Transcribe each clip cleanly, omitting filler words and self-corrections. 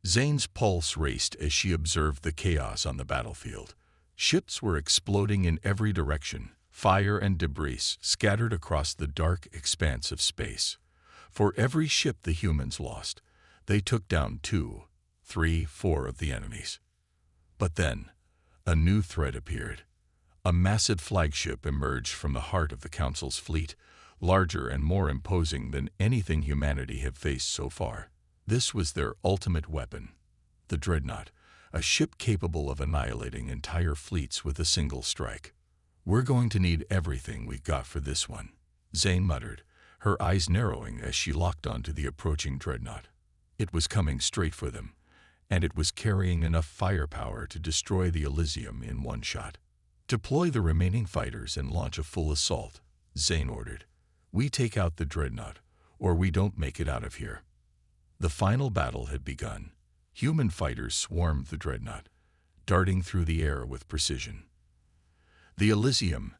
Zane's pulse raced as she observed the chaos on the battlefield. Ships were exploding in every direction, fire and debris scattered across the dark expanse of space. For every ship the humans lost, they took down 2, 3, 4 of the enemies. But then, a new threat appeared. A massive flagship emerged from the heart of the Council's fleet, larger and more imposing than anything humanity had faced so far. This was their ultimate weapon, the Dreadnought, a ship capable of annihilating entire fleets with a single strike. "We're going to need everything we got for this one," Zane muttered, her eyes narrowing as she locked onto the approaching Dreadnought. It was coming straight for them, and it was carrying enough firepower to destroy the Elysium in one shot. "Deploy the remaining fighters and launch a full assault," Zane ordered. "We take out the Dreadnought, or we don't make it out of here." The final battle had begun. Human fighters swarmed the Dreadnought, darting through the air with precision. The Elysium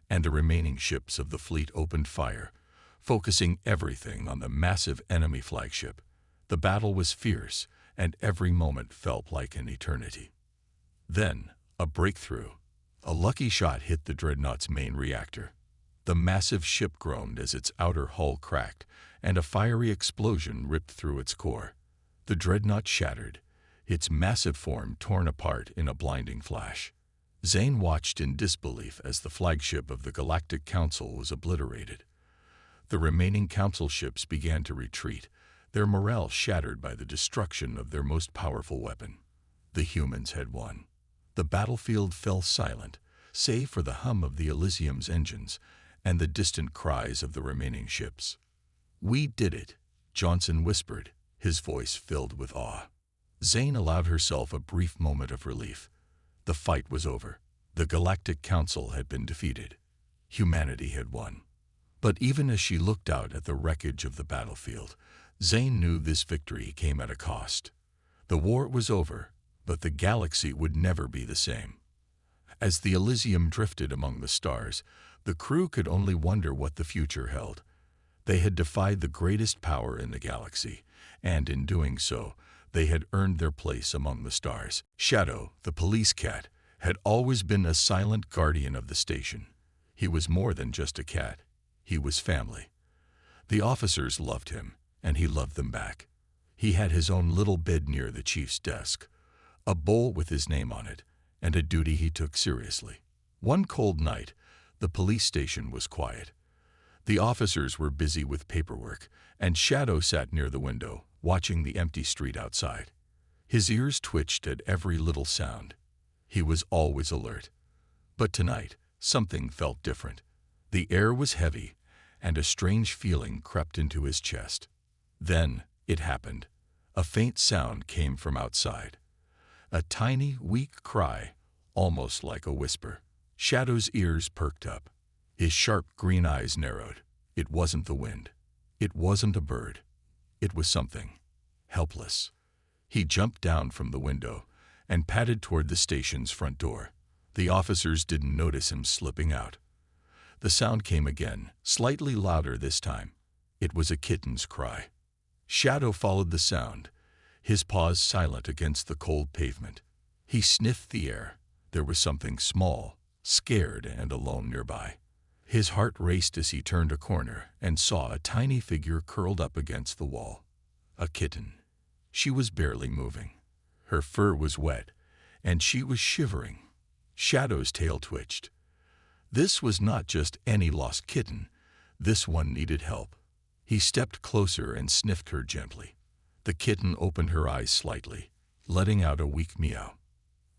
and the remaining ships of the fleet opened fire, focusing everything on the massive enemy flagship. The battle was fierce, and every moment felt like an eternity. Then, a breakthrough. A lucky shot hit the Dreadnought's main reactor. The massive ship groaned as its outer hull cracked, and a fiery explosion ripped through its core. The Dreadnought shattered, its massive form torn apart in a blinding flash. Zane watched in disbelief as the flagship of the Galactic Council was obliterated. The remaining Council ships began to retreat, their morale shattered by the destruction of their most powerful weapon. The humans had won. The battlefield fell silent, save for the hum of the Elysium's engines and the distant cries of the remaining ships. "We did it," Johnson whispered, his voice filled with awe. Zane allowed herself a brief moment of relief. The fight was over. The Galactic Council had been defeated. Humanity had won. But even as she looked out at the wreckage of the battlefield, Zane knew this victory came at a cost. The war was over, but the galaxy would never be the same. As the Elysium drifted among the stars, the crew could only wonder what the future held. They had defied the greatest power in the galaxy, and in doing so, they had earned their place among the stars. Shadow, the police cat, had always been a silent guardian of the station. He was more than just a cat. He was family. The officers loved him, and he loved them back. He had his own little bed near the chief's desk, a bowl with his name on it, and a duty he took seriously. One cold night, the police station was quiet. The officers were busy with paperwork, and Shadow sat near the window, watching the empty street outside. His ears twitched at every little sound. He was always alert. But tonight, something felt different. The air was heavy, and a strange feeling crept into his chest. Then it happened. A faint sound came from outside. A tiny, weak cry, almost like a whisper. Shadow's ears perked up. His sharp green eyes narrowed. It wasn't the wind. It wasn't a bird. It was something. Helpless. He jumped down from the window and padded toward the station's front door. The officers didn't notice him slipping out. The sound came again, slightly louder this time. It was a kitten's cry. Shadow followed the sound, his paws silent against the cold pavement. He sniffed the air. There was something small, scared and alone nearby. His heart raced as he turned a corner and saw a tiny figure curled up against the wall. A kitten. She was barely moving. Her fur was wet, and she was shivering. Shadow's tail twitched. This was not just any lost kitten. This one needed help. He stepped closer and sniffed her gently. The kitten opened her eyes slightly, letting out a weak meow.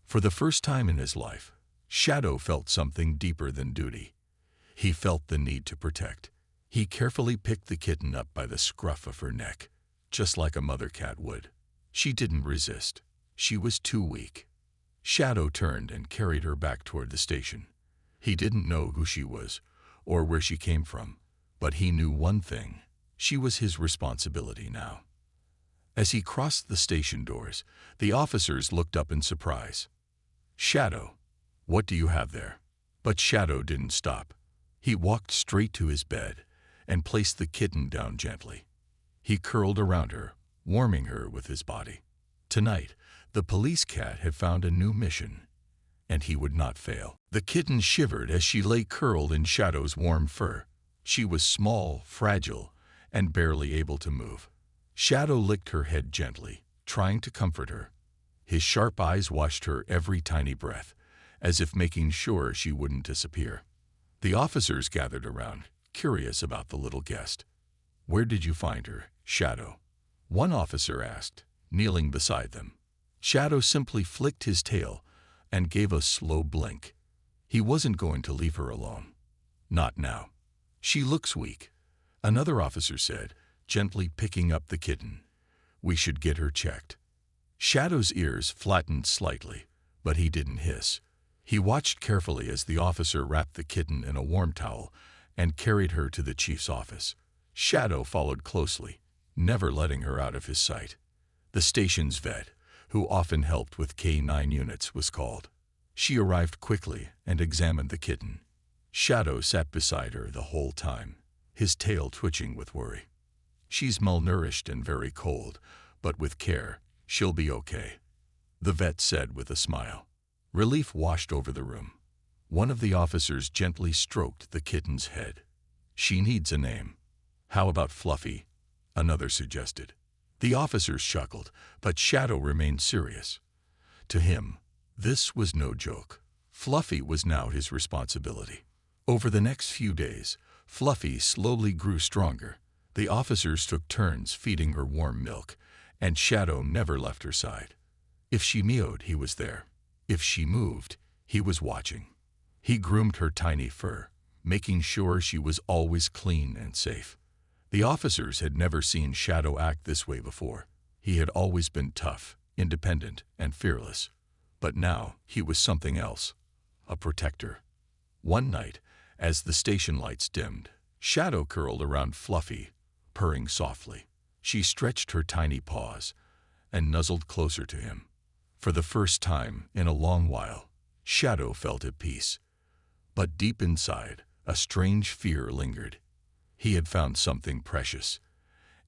For the first time in his life, Shadow felt something deeper than duty. He felt the need to protect. He carefully picked the kitten up by the scruff of her neck, just like a mother cat would. She didn't resist. She was too weak. Shadow turned and carried her back toward the station. He didn't know who she was or where she came from, but he knew one thing. She was his responsibility now. As he crossed the station doors, the officers looked up in surprise. "Shadow, what do you have there?" But Shadow didn't stop. He walked straight to his bed and placed the kitten down gently. He curled around her, warming her with his body. Tonight, the police cat had found a new mission, and he would not fail. The kitten shivered as she lay curled in Shadow's warm fur. She was small, fragile, and barely able to move. Shadow licked her head gently, trying to comfort her. His sharp eyes watched her every tiny breath, as if making sure she wouldn't disappear. The officers gathered around, curious about the little guest. "Where did you find her, Shadow?" one officer asked, kneeling beside them. Shadow simply flicked his tail and gave a slow blink. He wasn't going to leave her alone. Not now. "She looks weak," another officer said, gently picking up the kitten. "We should get her checked." Shadow's ears flattened slightly, but he didn't hiss. He watched carefully as the officer wrapped the kitten in a warm towel and carried her to the chief's office. Shadow followed closely, never letting her out of his sight. The station's vet, who often helped with K9 units, was called. She arrived quickly and examined the kitten. Shadow sat beside her the whole time, his tail twitching with worry. "She's malnourished and very cold, but with care, she'll be okay," the vet said with a smile. Relief washed over the room. One of the officers gently stroked the kitten's head. "She needs a name." "How about Fluffy?" another suggested. The officers chuckled, but Shadow remained serious. To him, this was no joke. Fluffy was now his responsibility. Over the next few days, Fluffy slowly grew stronger. The officers took turns feeding her warm milk, and Shadow never left her side. If she meowed, he was there. If she moved, he was watching. He groomed her tiny fur, making sure she was always clean and safe. The officers had never seen Shadow act this way before. He had always been tough, independent, and fearless. But now he was something else, a protector. One night, as the station lights dimmed, Shadow curled around Fluffy, purring softly. She stretched her tiny paws and nuzzled closer to him. For the first time in a long while, Shadow felt at peace. But deep inside, a strange fear lingered. He had found something precious,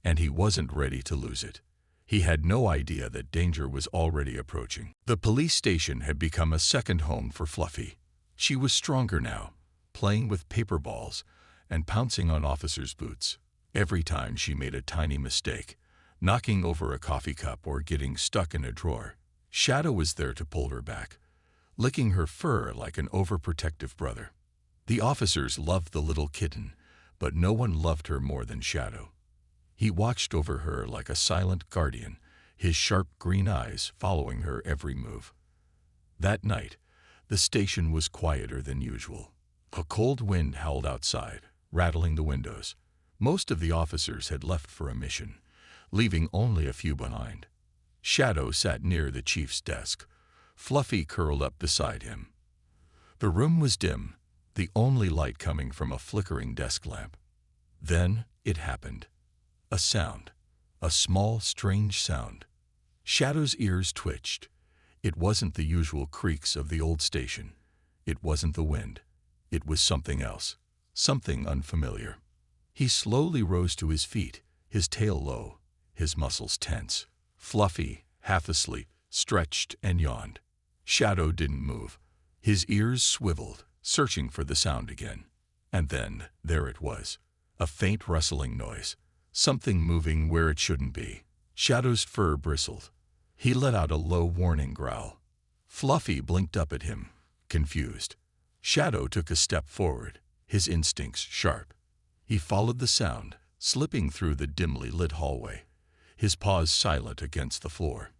and he wasn't ready to lose it. He had no idea that danger was already approaching. The police station had become a second home for Fluffy. She was stronger now, playing with paper balls and pouncing on officers' boots. Every time she made a tiny mistake, knocking over a coffee cup or getting stuck in a drawer, Shadow was there to pull her back, licking her fur like an overprotective brother. The officers loved the little kitten, but no one loved her more than Shadow. He watched over her like a silent guardian, his sharp green eyes following her every move. That night, the station was quieter than usual. A cold wind howled outside, rattling the windows. Most of the officers had left for a mission, leaving only a few behind. Shadow sat near the chief's desk, Fluffy curled up beside him. The room was dim, the only light coming from a flickering desk lamp. Then it happened. A sound. A small, strange sound. Shadow's ears twitched. It wasn't the usual creaks of the old station. It wasn't the wind. It was something else. Something unfamiliar. He slowly rose to his feet, his tail low, his muscles tense. Fluffy, half asleep, stretched and yawned. Shadow didn't move. His ears swiveled, searching for the sound again. And then, there it was. A faint rustling noise. Something moving where it shouldn't be. Shadow's fur bristled. He let out a low warning growl. Fluffy blinked up at him, confused. Shadow took a step forward, his instincts sharp. He followed the sound, slipping through the dimly lit hallway, his paws silent against the floor.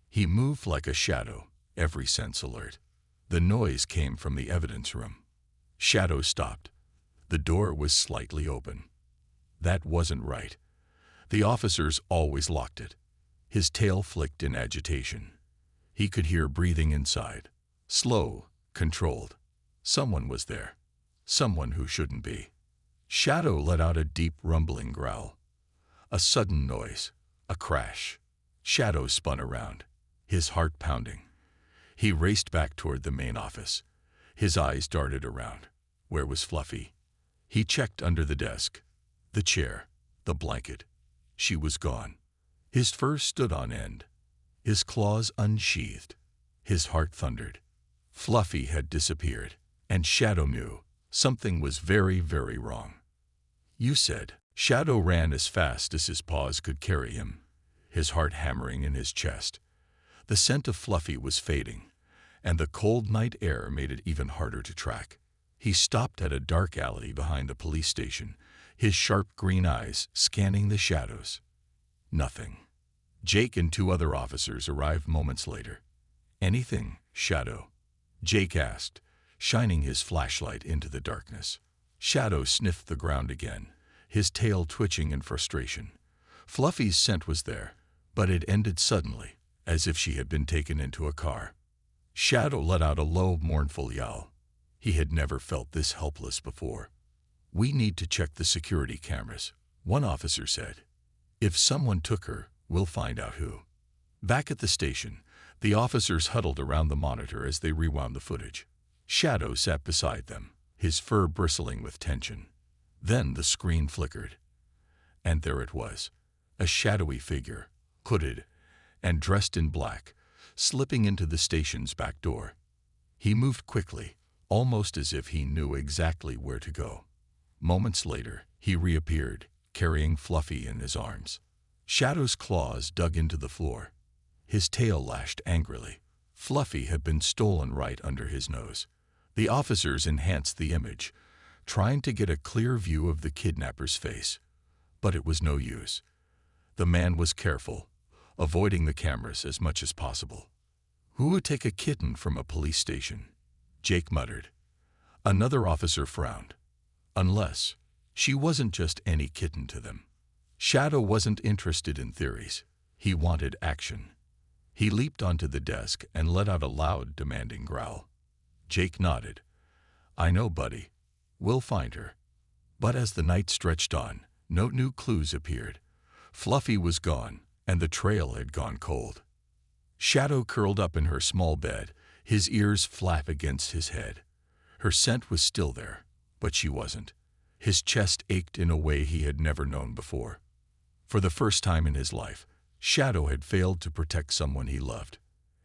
He moved like a shadow, every sense alert. The noise came from the evidence room. Shadow stopped. The door was slightly open. That wasn't right. The officers always locked it. His tail flicked in agitation. He could hear breathing inside. Slow, controlled. Someone was there. Someone who shouldn't be. Shadow let out a deep rumbling growl. A sudden noise. A crash. Shadow spun around, his heart pounding. He raced back toward the main office. His eyes darted around. Where was Fluffy? He checked under the desk, the chair, the blanket. She was gone. His fur stood on end. His claws unsheathed. His heart thundered. Fluffy had disappeared, and Shadow knew something was very, very wrong. "You said." Shadow ran as fast as his paws could carry him, his heart hammering in his chest. The scent of Fluffy was fading, and the cold night air made it even harder to track. He stopped at a dark alley behind a police station, his sharp green eyes scanning the shadows. Nothing. Jake and two other officers arrived moments later. "Anything, Shadow?" Jake asked, shining his flashlight into the darkness. Shadow sniffed the ground again, his tail twitching in frustration. Fluffy's scent was there, but it ended suddenly, as if she had been taken into a car. Shadow let out a low, mournful yowl. He had never felt this helpless before. "We need to check the security cameras," one officer said. "If someone took her, we'll find out who." Back at the station, the officers huddled around the monitor as they rewound the footage. Shadow sat beside them, his fur bristling with tension. Then the screen flickered. And there it was, a shadowy figure, hooded and dressed in black, slipping into the station's back door. He moved quickly, almost as if he knew exactly where to go. Moments later, he reappeared, carrying Fluffy in his arms. Shadow's claws dug into the floor. His tail lashed angrily. Fluffy had been stolen right under his nose. The officers enhanced the image, trying to get a clear view of the kidnapper's face. But it was no use. The man was careful, avoiding the cameras as much as possible. "Who would take a kitten from a police station?" Jake muttered. Another officer frowned. Unless she wasn't just any kitten to them. Shadow wasn't interested in theories. He wanted action. He leaped onto the desk and let out a loud, demanding growl. Jake nodded. "I know, buddy. We'll find her." But as the night stretched on, no new clues appeared. Fluffy was gone, and the trail had gone cold. Shadow curled up in her small bed, his ears flat against his head. Her scent was still there, but she wasn't. His chest ached in a way he had never known before. For the first time in his life, Shadow had failed to protect someone he loved,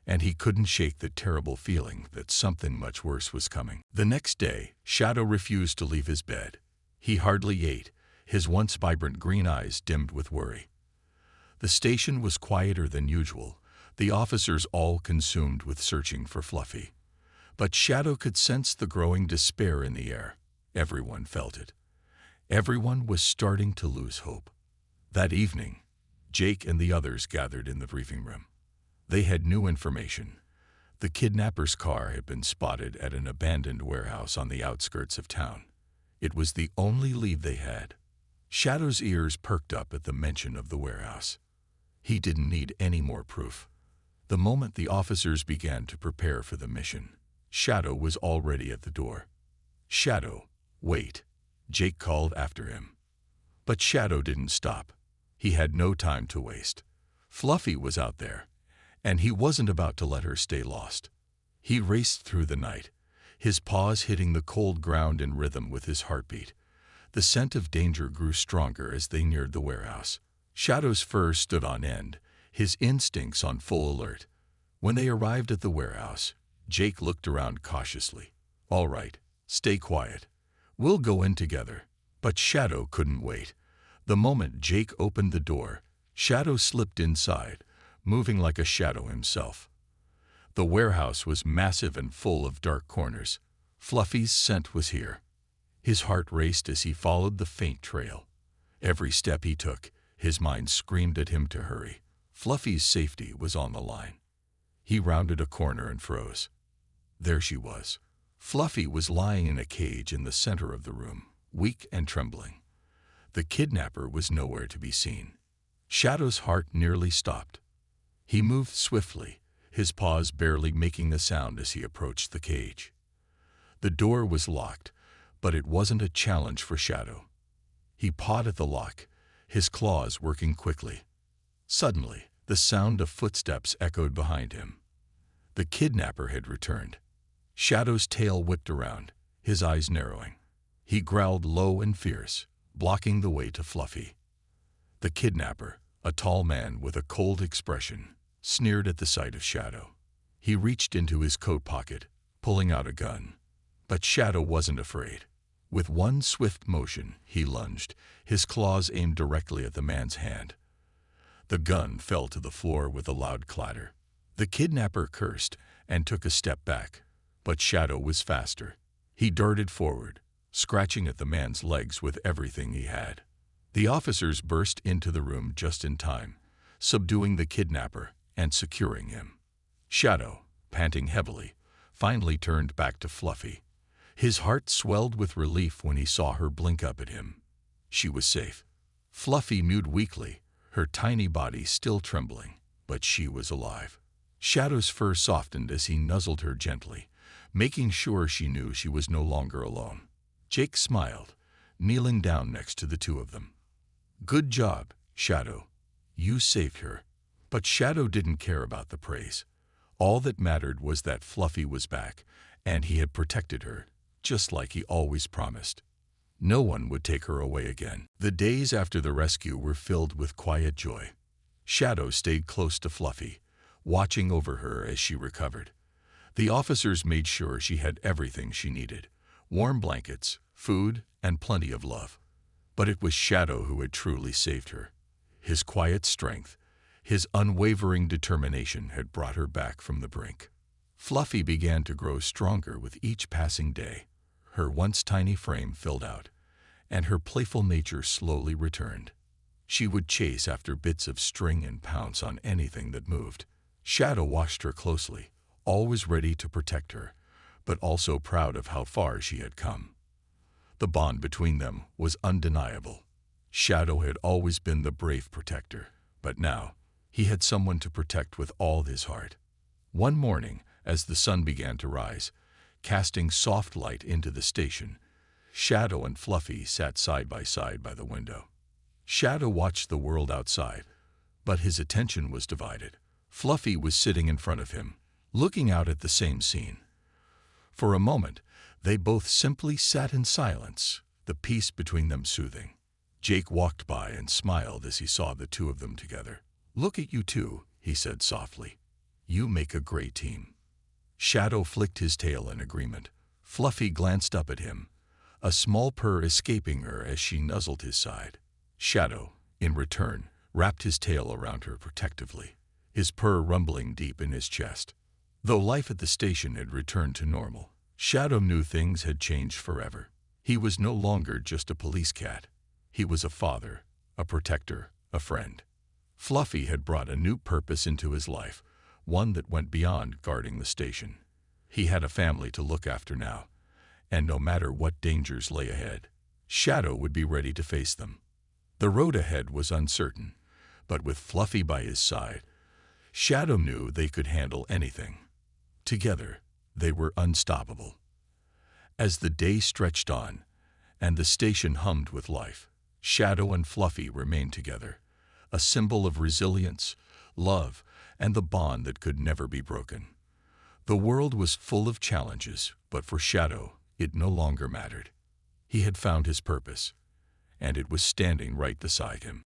and he couldn't shake the terrible feeling that something much worse was coming. The next day, Shadow refused to leave his bed. He hardly ate, his once vibrant green eyes dimmed with worry. The station was quieter than usual, the officers all consumed with searching for Fluffy. But Shadow could sense the growing despair in the air. Everyone felt it. Everyone was starting to lose hope. That evening, Jake and the others gathered in the briefing room. They had new information. The kidnapper's car had been spotted at an abandoned warehouse on the outskirts of town. It was the only lead they had. Shadow's ears perked up at the mention of the warehouse. He didn't need any more proof. The moment the officers began to prepare for the mission, Shadow was already at the door. "Shadow, wait," Jake called after him. But Shadow didn't stop. He had no time to waste. Fluffy was out there, and he wasn't about to let her stay lost. He raced through the night, his paws hitting the cold ground in rhythm with his heartbeat. The scent of danger grew stronger as they neared the warehouse. Shadow's fur stood on end, his instincts on full alert. When they arrived at the warehouse, Jake looked around cautiously. "All right, stay quiet. We'll go in together." But Shadow couldn't wait. The moment Jake opened the door, Shadow slipped inside, moving like a shadow himself. The warehouse was massive and full of dark corners. Fluffy's scent was here. His heart raced as he followed the faint trail. Every step he took, his mind screamed at him to hurry. Fluffy's safety was on the line. He rounded a corner and froze. There she was. Fluffy was lying in a cage in the center of the room, weak and trembling. The kidnapper was nowhere to be seen. Shadow's heart nearly stopped. He moved swiftly, his paws barely making a sound as he approached the cage. The door was locked, but it wasn't a challenge for Shadow. He pawed at the lock, his claws working quickly. Suddenly, the sound of footsteps echoed behind him. The kidnapper had returned. Shadow's tail whipped around, his eyes narrowing. He growled low and fierce, blocking the way to Fluffy. The kidnapper, a tall man with a cold expression, sneered at the sight of Shadow. He reached into his coat pocket, pulling out a gun. But Shadow wasn't afraid. With one swift motion, he lunged, his claws aimed directly at the man's hand. The gun fell to the floor with a loud clatter. The kidnapper cursed and took a step back, but Shadow was faster. He darted forward, scratching at the man's legs with everything he had. The officers burst into the room just in time, subduing the kidnapper and securing him. Shadow, panting heavily, finally turned back to Fluffy. His heart swelled with relief when he saw her blink up at him. She was safe. Fluffy mewed weakly, her tiny body still trembling, but she was alive. Shadow's fur softened as he nuzzled her gently, making sure she knew she was no longer alone. Jake smiled, kneeling down next to the two of them. "Good job, Shadow. You saved her." But Shadow didn't care about the praise. All that mattered was that Fluffy was back, and he had protected her, just like he always promised. No one would take her away again. The days after the rescue were filled with quiet joy. Shadow stayed close to Fluffy, watching over her as she recovered. The officers made sure she had everything she needed: warm blankets, food, and plenty of love. But it was Shadow who had truly saved her. His quiet strength, his unwavering determination had brought her back from the brink. Fluffy began to grow stronger with each passing day. Her once tiny frame filled out, and her playful nature slowly returned. She would chase after bits of string and pounce on anything that moved. Shadow watched her closely, always ready to protect her, but also proud of how far she had come. The bond between them was undeniable. Shadow had always been the brave protector, but now he had someone to protect with all his heart. One morning, as the sun began to rise, casting soft light into the station, Shadow and Fluffy sat side by the window. Shadow watched the world outside, but his attention was divided. Fluffy was sitting in front of him, looking out at the same scene. For a moment, they both simply sat in silence, the peace between them soothing. Jake walked by and smiled as he saw the two of them together. "Look at you two," he said softly. "You make a great team." Shadow flicked his tail in agreement. Fluffy glanced up at him, a small purr escaping her as she nuzzled his side. Shadow, in return, wrapped his tail around her protectively, his purr rumbling deep in his chest. Though life at the station had returned to normal, Shadow knew things had changed forever. He was no longer just a police cat. He was a father, a protector, a friend. Fluffy had brought a new purpose into his life, one that went beyond guarding the station. He had a family to look after now, and no matter what dangers lay ahead, Shadow would be ready to face them. The road ahead was uncertain, but with Fluffy by his side, Shadow knew they could handle anything. Together, they were unstoppable. As the day stretched on, and the station hummed with life, Shadow and Fluffy remained together, a symbol of resilience, love, and the bond that could never be broken. The world was full of challenges, but for Shadow, it no longer mattered. He had found his purpose, and it was standing right beside him.